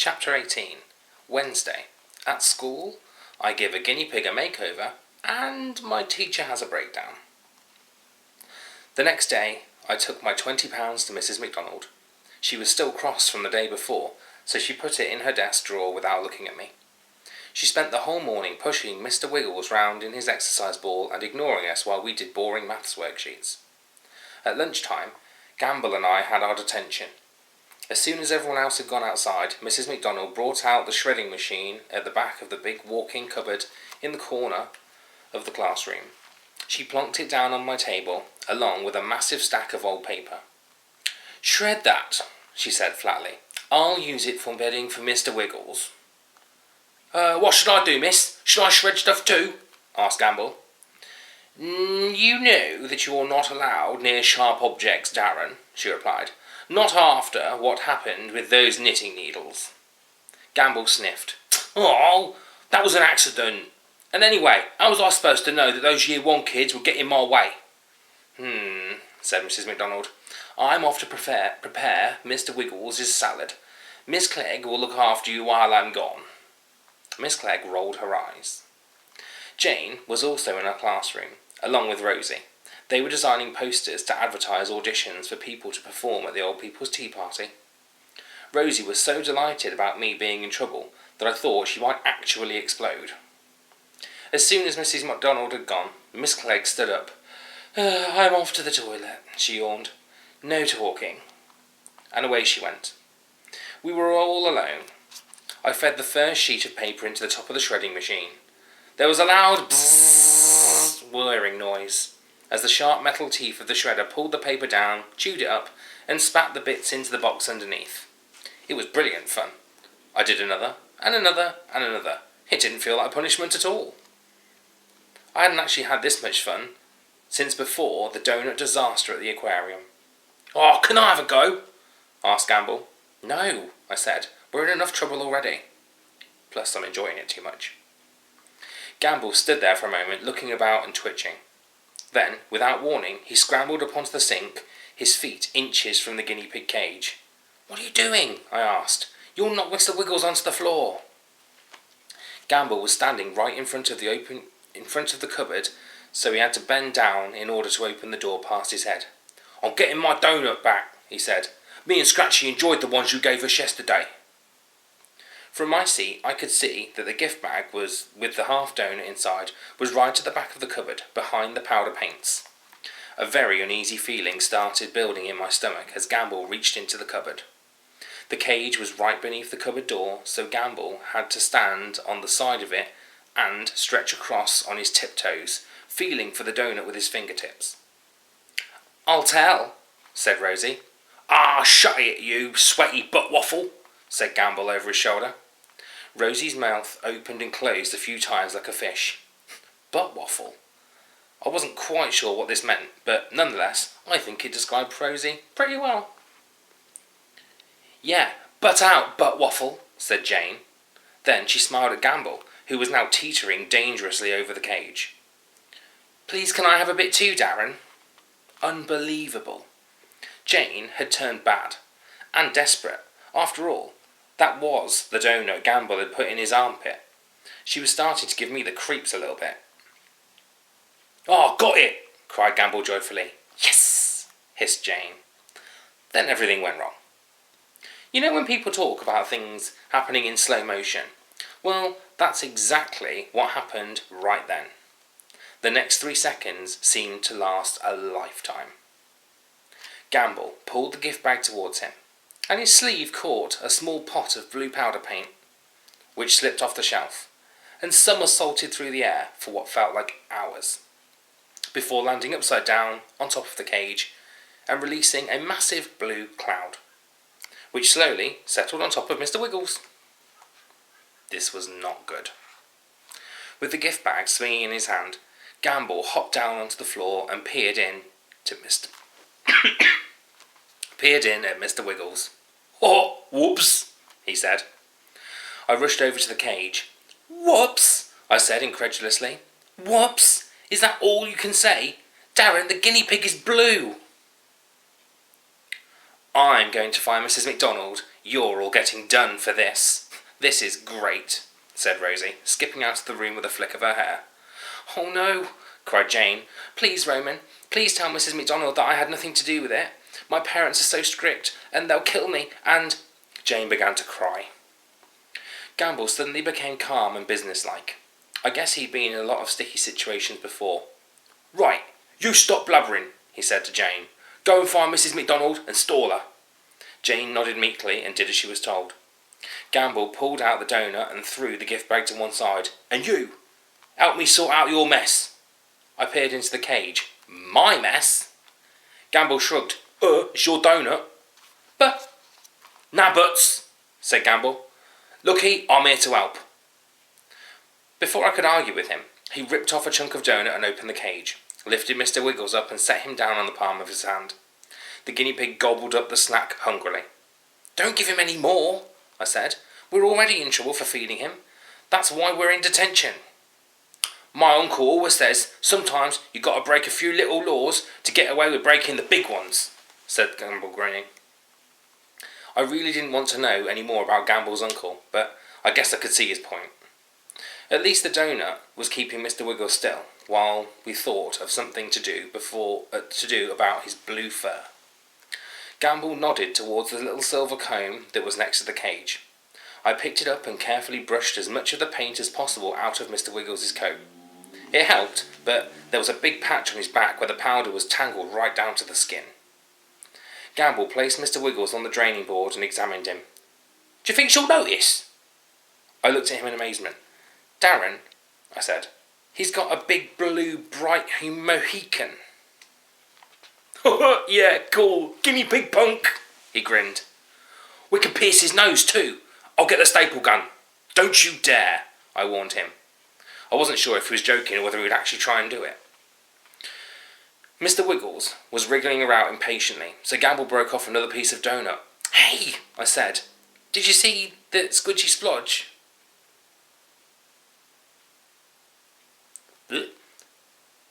Chapter 18. Wednesday. At school, I give a guinea pig a makeover, and my teacher has a breakdown. The next day, I took my £20 to Mrs. McDonald. She was still cross from the day before, so she put it in her desk drawer without looking at me. She spent the whole morning pushing Mr. Wiggles round in his exercise ball and ignoring us while we did boring maths worksheets. At lunchtime, Gamble and I had our detention. As soon as everyone else had gone outside, Mrs. McDonald brought out the shredding machine at the back of the big walk-in cupboard in the corner of the classroom. She plonked it down on my table, along with a massive stack of old paper. "Shred that," she said flatly. "I'll use it for bedding for Mr. Wiggles." What should I do, miss? Should I shred stuff too?" asked Gamble. "You know that you're not allowed near sharp objects, Darren," she replied. "Not after what happened with those knitting needles." Gamble sniffed. "Oh, that was an accident. And anyway, how was I supposed to know that those Year 1 kids would get in my way?" Said Mrs. McDonald. "I'm off to prepare Mr. Wiggles' salad. Miss Clegg will look after you while I'm gone." Miss Clegg rolled her eyes. Jane was also in her classroom, along with Rosie. They were designing posters to advertise auditions for people to perform at the Old People's Tea Party. Rosie was so delighted about me being in trouble that I thought she might actually explode. As soon as Mrs. McDonald had gone, Miss Clegg stood up. "I'm off to the toilet," she yawned. "No talking." And away she went. We were all alone. I fed the first sheet of paper into the top of the shredding machine. There was a loud bzzz whirring noise as the sharp metal teeth of the shredder pulled the paper down, chewed it up, and spat the bits into the box underneath. It was brilliant fun. I did another, and another, and another. It didn't feel like punishment at all. I hadn't actually had this much fun since before the donut disaster at the aquarium. "Oh, can I have a go?" asked Gamble. "No," I said. "We're in enough trouble already. Plus, I'm enjoying it too much." Gamble stood there for a moment, looking about and twitching. Then, without warning, he scrambled up onto the sink, his feet inches from the guinea pig cage. "What are you doing?" I asked. "You'll knock Mr. Wiggles onto the floor." Gamble was standing right in front of the cupboard, so he had to bend down in order to open the door past his head. "I'm getting my donut back," he said. "Me and Scratchy enjoyed the ones you gave us yesterday." From my seat, I could see that the gift bag with the half donut inside was right at the back of the cupboard, behind the powder paints. A very uneasy feeling started building in my stomach as Gamble reached into the cupboard. The cage was right beneath the cupboard door, so Gamble had to stand on the side of it and stretch across on his tiptoes, feeling for the donut with his fingertips. "I'll tell," said Rosie. "Ah, shut it, you sweaty butt waffle," said Gamble over his shoulder. Rosie's mouth opened and closed a few times like a fish. Butt waffle. I wasn't quite sure what this meant, but nonetheless, I think it described Rosie pretty well. "Yeah, butt out, butt waffle," said Jane. Then she smiled at Gamble, who was now teetering dangerously over the cage. "Please can I have a bit too, Darren?" Unbelievable. Jane had turned bad, and desperate. After all, that was the donut Gamble had put in his armpit. She was starting to give me the creeps a little bit. "Oh, got it!" cried Gamble joyfully. "Yes!" hissed Jane. Then everything went wrong. You know when people talk about things happening in slow motion? Well, that's exactly what happened right then. The next 3 seconds seemed to last a lifetime. Gamble pulled the gift bag towards him, and his sleeve caught a small pot of blue powder paint, which slipped off the shelf, and somersaulted through the air for what felt like hours, before landing upside down on top of the cage and releasing a massive blue cloud, which slowly settled on top of Mr. Wiggles. This was not good. With the gift bag swinging in his hand, Gamble hopped down onto the floor and peered in at Mr. Wiggles. "Oh, whoops," he said. I rushed over to the cage. "Whoops," I said incredulously. "Whoops? Is that all you can say? Darren, the guinea pig is blue." I'm going to find Mrs. McDonald. You're all getting done for this. This is great, said Rosie, skipping out of the room with a flick of her hair. Oh no, cried Jane. Please, Roman, please tell Mrs. McDonald that I had nothing to do with it. My parents are so strict, and they'll kill me, and... Jane began to cry. Gamble suddenly became calm and businesslike. I guess he'd been in a lot of sticky situations before. Right, you stop blubbering, he said to Jane. Go and find Mrs. McDonald and stall her. Jane nodded meekly and did as she was told. Gamble pulled out the doughnut and threw the gift bag to one side. And you, help me sort out your mess. I peered into the cage. My mess? Gamble shrugged. It's your doughnut. But... Nah, buts, said Gamble. Looky, I'm here to help. Before I could argue with him, he ripped off a chunk of doughnut and opened the cage, lifted Mr. Wiggles up and set him down on the palm of his hand. The guinea pig gobbled up the snack hungrily. Don't give him any more, I said. We're already in trouble for feeding him. That's why we're in detention. My uncle always says sometimes you got to break a few little laws to get away with breaking the big ones, said Gamble, grinning. I really didn't want to know any more about Gamble's uncle, but I guess I could see his point. At least the doughnut was keeping Mr. Wiggles still, while we thought of something to do about his blue fur. Gamble nodded towards the little silver comb that was next to the cage. I picked it up and carefully brushed as much of the paint as possible out of Mr. Wiggles' coat. It helped, but there was a big patch on his back where the powder was tangled right down to the skin. Gamble placed Mr. Wiggles on the draining board and examined him. Do you think she'll notice? I looked at him in amazement. Darren, I said, he's got a big blue bright Mohican. Yeah, cool, guinea pig punk, he grinned. We can pierce his nose too. I'll get the staple gun. Don't you dare, I warned him. I wasn't sure if he was joking or whether he would actually try and do it. Mr. Wiggles was wriggling around impatiently, so Gamble broke off another piece of doughnut. Hey, I said, did you see the squidgy splodge?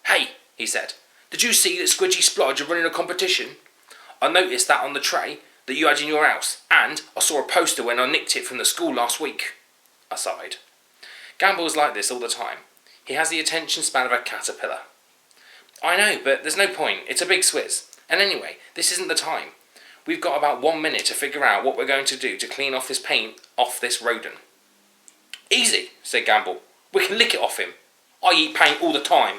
Hey, he said, did you see that Squidgy Splodge are running a competition? I noticed that on the tray that you had in your house, and I saw a poster when I nicked it from the school last week. I sighed. Gamble's like this all the time. He has the attention span of a caterpillar. I know, but there's no point. It's a big swizz. And anyway, this isn't the time. We've got about 1 minute to figure out what we're going to do to clean off this paint off this rodent. Easy, said Gamble. We can lick it off him. I eat paint all the time.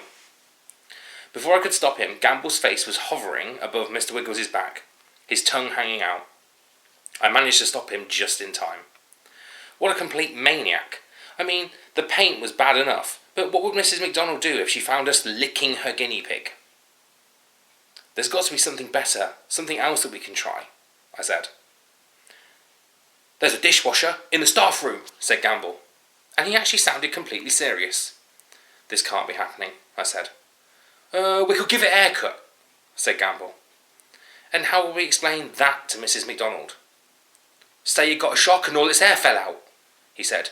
Before I could stop him, Gamble's face was hovering above Mr. Wiggles' back, his tongue hanging out. I managed to stop him just in time. What a complete maniac. I mean, the paint was bad enough, but what would Mrs. McDonald do if she found us licking her guinea pig? There's got to be something better, something else that we can try, I said. There's a dishwasher in the staff room, said Gamble, and he actually sounded completely serious. This can't be happening, I said. We could give it a haircut, said Gamble. And how will we explain that to Mrs. McDonald? Say you got a shock and all its hair fell out, he said.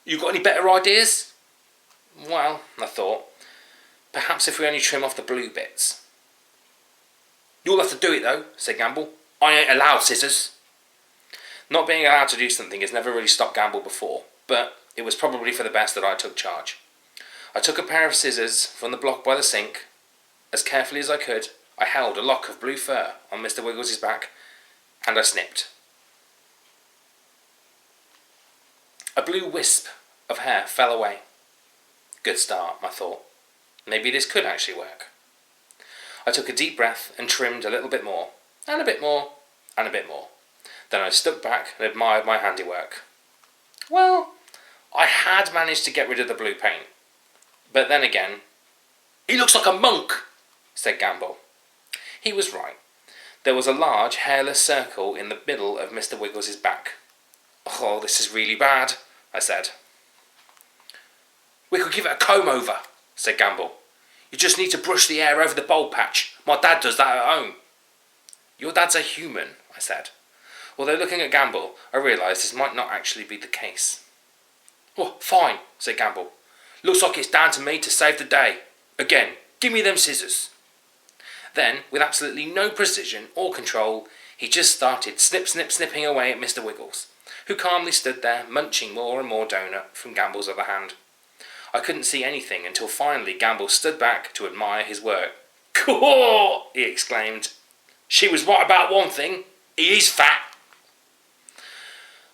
You got any better ideas? Well, I thought, perhaps if we only trim off the blue bits. You'll have to do it though, said Gamble. I ain't allowed scissors. Not being allowed to do something has never really stopped Gamble before, but it was probably for the best that I took charge. I took a pair of scissors from the block by the sink. As carefully as I could, I held a lock of blue fur on Mr. Wiggles' back, and I snipped. A blue wisp of hair fell away. Good start, I thought. Maybe this could actually work. I took a deep breath and trimmed a little bit more, and a bit more, and a bit more. Then I stuck back and admired my handiwork. Well, I had managed to get rid of the blue paint. But then again, he looks like a monk, said Gamble. He was right. There was a large hairless circle in the middle of Mr. Wiggles' back. Oh, this is really bad, I said. We could give it a comb over, said Gamble. You just need to brush the hair over the bald patch. My dad does that at home. Your dad's a human, I said. Although looking at Gamble, I realised this might not actually be the case. Oh, fine, said Gamble. Looks like it's down to me to save the day. Again, give me them scissors. Then, with absolutely no precision or control, He just started snipping away at Mr. Wiggles, who calmly stood there munching more and more doughnut from Gamble's other hand. I couldn't see anything until finally Gamble stood back to admire his work. "Cool!" he exclaimed. "She was right about one thing. He is fat."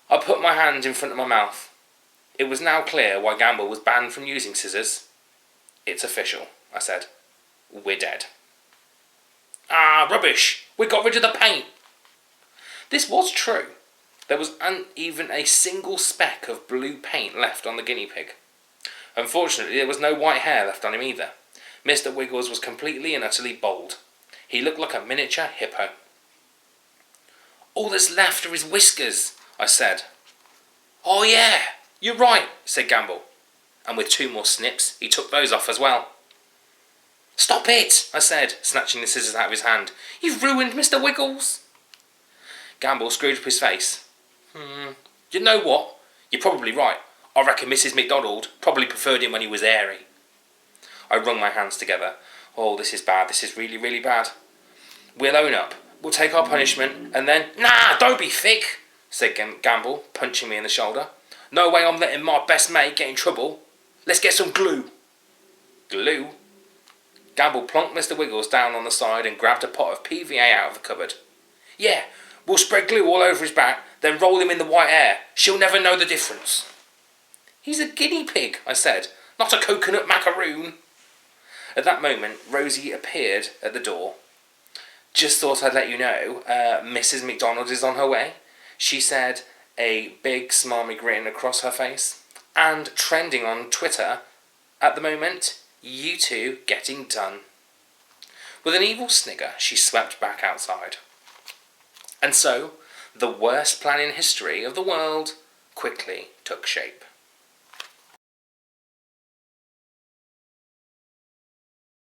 I put my hand in front of my mouth. It was now clear why Gamble was banned from using scissors. "It's official," I said. "We're dead." "Ah, rubbish! We got rid of the paint." This was true. There wasn't even a single speck of blue paint left on the guinea pig. Unfortunately, there was no white hair left on him either. Mr. Wiggles was completely and utterly bald. He looked like a miniature hippo. "All that's left are his whiskers," I said. "Oh yeah, you're right," said Gamble. And with 2 more snips, he took those off as well. "Stop it," I said, snatching the scissors out of his hand. "You've ruined Mr. Wiggles." Gamble screwed up his face. You know what? You're probably right. I reckon Mrs. McDonald probably preferred him when he was hairy." I wrung my hands together. "Oh, this is bad. This is really, really bad. We'll own up. We'll take our punishment, and then—" "Nah, don't be thick," said Gamble, punching me in the shoulder. "No way I'm letting my best mate get in trouble. Let's get some glue." "Glue?" Gamble plonked Mr. Wiggles down on the side and grabbed a pot of PVA out of the cupboard. "Yeah, we'll spread glue all over his back, then roll him in the white air. She'll never know the difference." "He's a guinea pig," I said, "not a coconut macaroon." At that moment, Rosie appeared at the door. "Just thought I'd let you know, Mrs. McDonald is on her way," she said, a big smarmy grin across her face. "And trending on Twitter at the moment, you two getting done." With an evil snigger, she swept back outside. And so, the worst plan in history of the world quickly took shape.